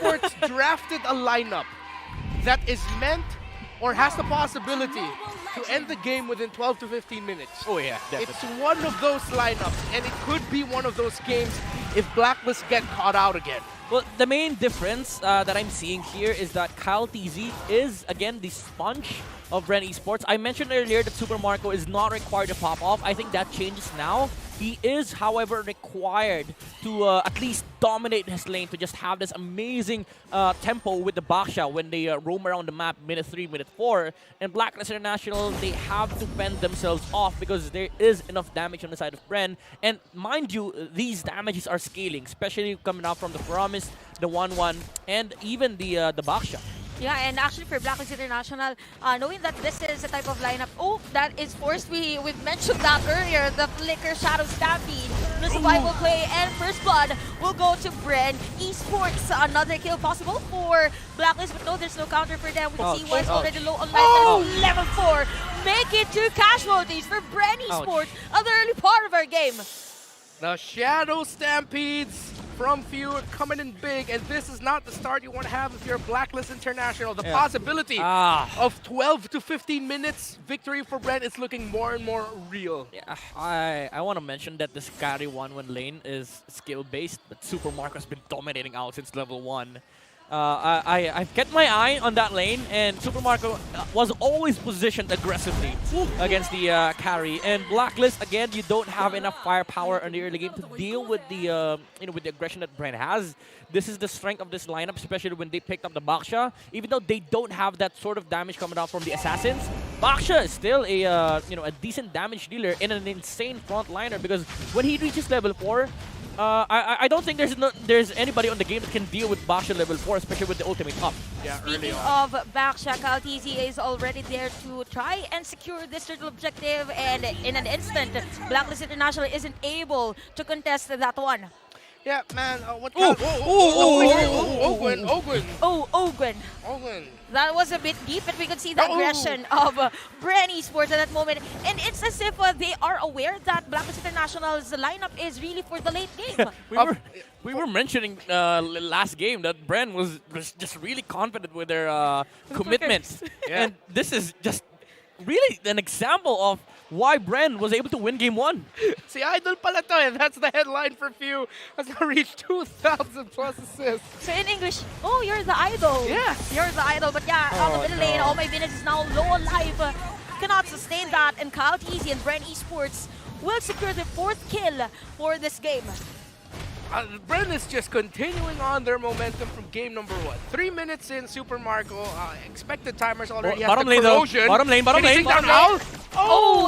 Esports drafted a lineup that is meant or has the possibility to end the game within 12 to 15 minutes. Oh yeah, definitely. It's one of those lineups, and it could be one of those games if Blacklist get caught out again. Well, the main difference that I'm seeing here is that KaLTZ is, again, the sponge of Bren Esports. I mentioned earlier that Super Marco is not required to pop off. I think that changes now. He is, however, required to at least dominate his lane, to just have this amazing tempo with the Baksha when they roam around the map minute 3, minute 4. And Blacklist International, they have to fend themselves off because there is enough damage on the side of Bren. And mind you, these damages are scaling, especially coming out from the Promise, the 1-1, and even the Baksha. Yeah, and actually for Blacklist International, knowing that this is a type of lineup, that is forced. We've mentioned that earlier, the Flicker Shadow Stampede, the survival play, and first blood will go to Bren Esports. Another kill possible for Blacklist, but no, there's no counter for them. We can see one's already low on life. Level 4, make it to casualties for Bren Esports at the early part of our game. The Shadow Stampedes from Few coming in big, and this is not the start you want to have if you're Blacklist International. The possibility of 12 to 15 minutes victory for Bren is looking more and more real. Yeah, I want to mention that this carry 1-1 lane is skill-based, but Super Marco has been dominating out since level 1. I've kept my eye on that lane, and Super Marco was always positioned aggressively against the carry. And Blacklist, again, you don't have enough firepower in the early game to deal with the with the aggression that Bren has. This is the strength of this lineup, especially when they picked up the Baksha. Even though they don't have that sort of damage coming out from the assassins, Baksha is still a a decent damage dealer and an insane frontliner, because when he reaches level 4. I don't think there's anybody on the game that can deal with Baksha level 4, especially with the ultimate up. Yeah, Speaking of Baksha, KaLTZ is already there to try and secure this turtle objective, and in an instant, Blacklist International isn't able to contest that one. Yeah, man. Ogwen. That was a bit deep, but we could see the aggression of Bren Esport at that moment. And it's as if they are aware that Blacklist International's lineup is really for the late game. We were mentioning last game that Bren was just really confident with their commitment. And this is just really an example of why Bren was able to win game 1. Si Idol pala to, and that's the headline for Few. Has now reached 2,000 plus assists. So in English, you're the idol. Yes. You're the idol. But yeah, on the middle lane, all my Venus is now low on life. Cannot sustain that, and KaLTZ and Bren Esports will secure the 4th kill for this game. Bren is just continuing on their momentum from game number 3 minutes in. Super Marco, expected timers already. Bottom lane though. Bottom lane.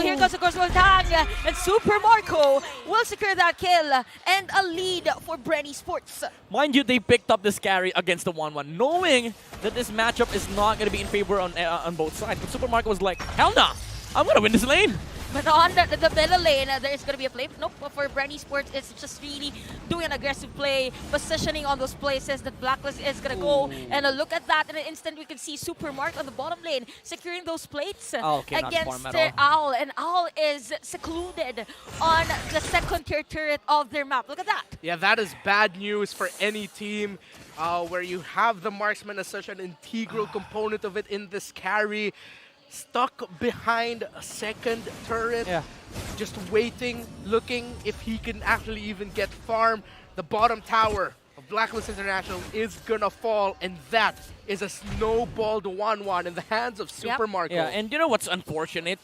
Here comes the crossbow tag, and Super Marco will secure that kill and a lead for Bren Esports. Mind you, they picked up this carry against the 1-1, knowing that this matchup is not going to be in favor on both sides. But Super Marco was like, hell nah, I'm going to win this lane. But on the middle lane, there is going to be a play. Nope, for Bren Esports, it's just really doing an aggressive play, positioning on those places that Blacklist is going to go. And look at that. In an instant, we can see Super Mark on the bottom lane, securing those plates against their Owl. And Owl is secluded on the second tier turret of their map. Look at that. Yeah, that is bad news for any team where you have the marksman as such an integral component of it in this carry. Stuck behind a second turret, just waiting, looking if he can actually even get farm. The bottom tower of Blacklist International is gonna fall, and that is a snowballed 1-1 in the hands of Super Marco. Yeah, and you know what's unfortunate?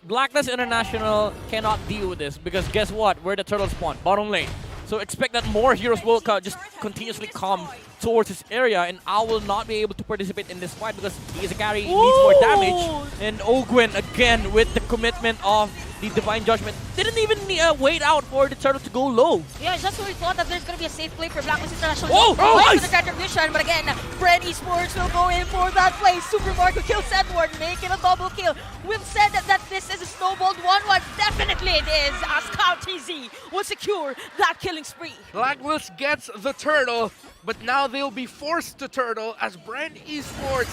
Blacklist International cannot deal with this, because guess what? Where the turtle spawn? Bottom lane. So expect that more heroes will just continuously come towards this area, and I will not be able to participate in this fight because he is a carry, he needs more damage. And Ogwen again with the commitment of the Divine Judgment. Didn't even wait out for the turtle to go low. Yeah, just when we thought that there's going to be a safe play for Blacklist International. Nice! For the contribution, but again, Bren Esports will go in for that play. Super Marco kills Edward, making a double kill. We've said that this is a snowballed 1-1. Definitely it is, as KaLTZ will secure that killing spree. Blacklist gets the turtle, but now they'll be forced to turtle as Bren Esports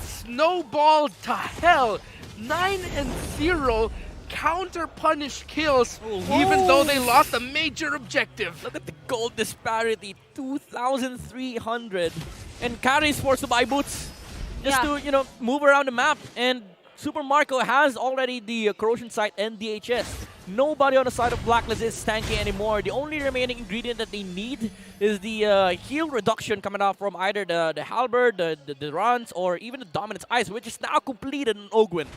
snowballed to hell. 9-0 counter-punish kills, even though they lost a major objective. Look at the gold disparity, 2,300. And Carry is forced to buy boots just to, move around the map. And Super Marco has already the corrosion sight and DHS. Nobody on the side of Blacklist is tanky anymore. The only remaining ingredient that they need is the heal reduction coming out from either the Halberd, the Runs, or even the Dominance Ice, which is now completed in Ogwin.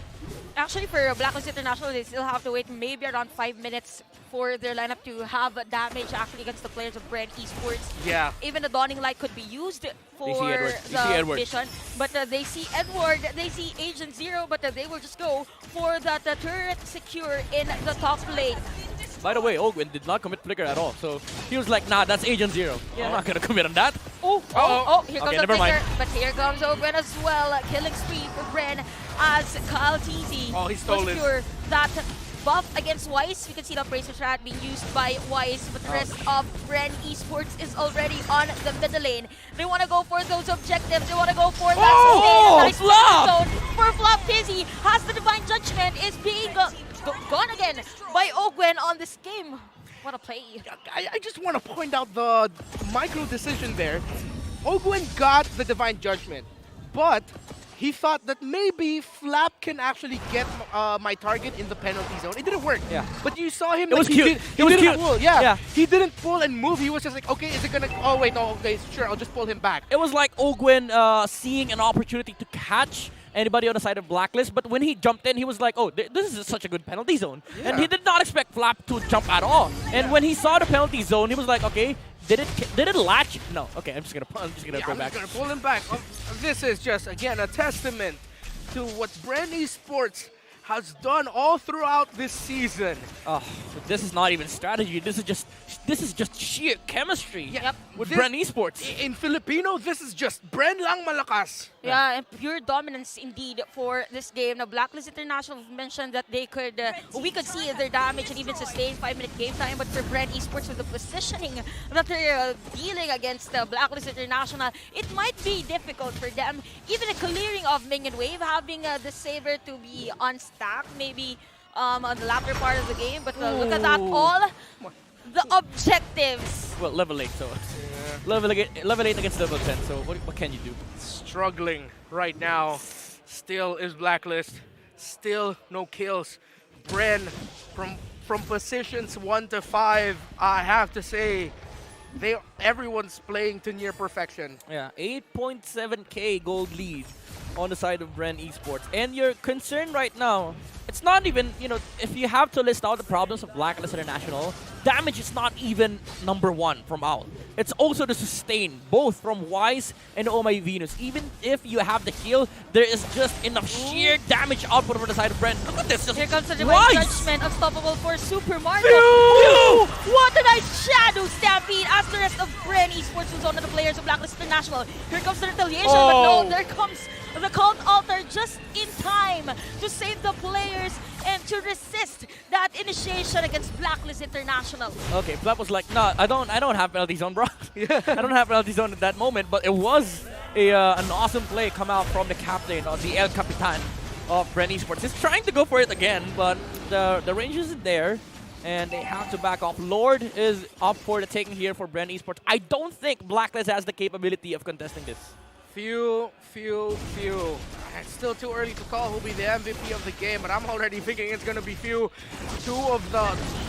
Actually, for Blacklist International, they still have to wait maybe around 5 minutes for their lineup to have damage actually against the players of Bren Esports. Yeah. Even the Dawning Light could be used for the vision. But they see Edward, they see Agent Zero, but they will just go for the turret secure in the top lane. By the way, Ogwin did not commit flicker at all. So he was like, nah, that's Agent Zero. I'm not going to commit on that. Here comes the flicker. But here comes Ogwin as well. Killing spree for Bren as Kyle TZ he stole it. secure that buff against Wise. We can see the Bracer Strat being used by Wise, but the rest of Bren Esports is already on the middle lane. They want to go for those objectives. They want to go for that nice Flop! zone for Flop. Dizzy has the Divine Judgment, is being gone again by Ogwen on this game. What a play. I just want to point out the micro decision there. Ogwen got the Divine Judgment, but he thought that maybe Flap can actually get my target in the penalty zone. It didn't work. Yeah. But you saw him. It was cute. It was cute. Pull. Yeah. He didn't pull and move. He was just like, okay, is it gonna? Oh wait, no. Okay, sure. I'll just pull him back. It was like Ogwin seeing an opportunity to catch anybody on the side of Blacklist, but when he jumped in, he was like, oh, this is such a good penalty zone. Yeah. And he did not expect Flap to jump at all. And when he saw the penalty zone, he was like, okay, did it latch? No. Okay, I'm just gonna go back. I'm just gonna pull him back. This is just, again, a testament to what Bren Esports has done all throughout this season. Oh, this is not even strategy. This is just sheer chemistry. Yep. With Bren Esports. In Filipino, this is just Bren lang malakas. Yeah, and pure dominance indeed for this game. Now, Blacklist International mentioned that they could, we could see their damage and even sustain 5-minute game time. But for Bren Esports, with the positioning that they're dealing against Blacklist International, it might be difficult for them. Even a clearing of Minion Wave, having the Saber to be on stack, maybe on the latter part of the game. But look at that, all the objectives. Well, level 8, so level 8 against level 10. So what can you do? Struggling right now. Still is Blacklist. Still no kills. Bren from positions 1 to 5. I have to say, everyone's playing to near perfection. Yeah, 8.7k gold lead on the side of Bren Esports. And your concern right now, it's not even, if you have to list out the problems of Blacklist International, damage is not even #1 from Owl. It's also the sustain, both from Wise and Oh My Venus. Even if you have the heal, there is just enough sheer damage output over the side of Bren. Look at this. Here comes the Divine Judgment, unstoppable for Super Marco. What a nice shadow stampede as the rest of Bren Esports was on the players of Blacklist International. Here comes the retaliation, but no, there comes the Cult Altar just in time to save the players and to resist that initiation against Blacklist International. Okay, Flap was like, no, I don't have penalty zone, bro. I don't have penalty zone at that moment, but it was an awesome play come out from the captain, or the El Capitan of Bren Esports. He's trying to go for it again, but the range isn't there, and they have to back off. Lord is up for the taking here for Bren Esports. I don't think Blacklist has the capability of contesting this. Few. It's still too early to call who'll be the MVP of the game, but I'm already thinking it's going to be Few.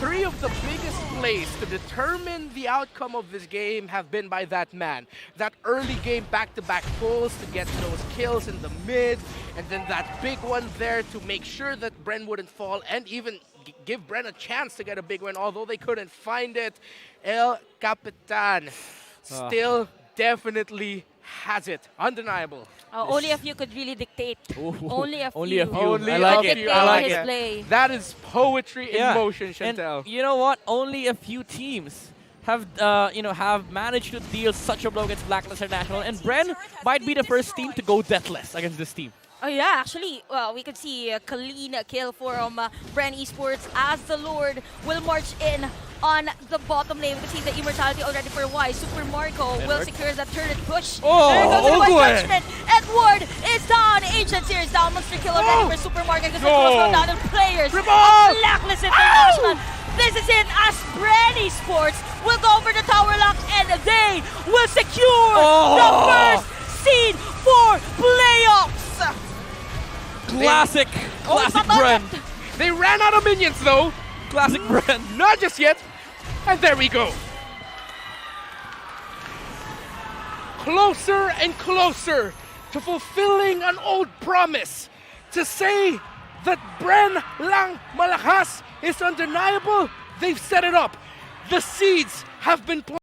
Three of the biggest plays to determine the outcome of this game have been by that man. That early game back-to-back pulls to get those kills in the mid, and then that big one there to make sure that Bren wouldn't fall and even give Bren a chance to get a big win, although they couldn't find it. El Capitan still definitely has it. Undeniable. Only a few could really dictate. Only a few. Only a few. Only I like a it. few. I like his it. play. That is poetry in motion, And Chantel. you know what? Only a few teams have have managed to deal such a blow against Blacklist International, and Bren might be the first team to go deathless against this team. Oh yeah, actually, well, we could see a clean kill from Bren Esports as the Lord will march in on the bottom lane. We can see the immortality already for Y. Super Marco will secure the turret push. Oh, there goes the good. one judgment. Edward is down. Ancient Series down. Monster kill already for Super Marco. Because it was down to players of Blacklist International. This is it as Bren Esport will go for the tower lock and they will secure the first seed for playoffs. Classic Bren. They ran out of minions though. Classic Bren. Not just yet. And there we go. Closer and closer to fulfilling an old promise. To say that Bren lang malakas is undeniable. They've set it up. The seeds have been planted.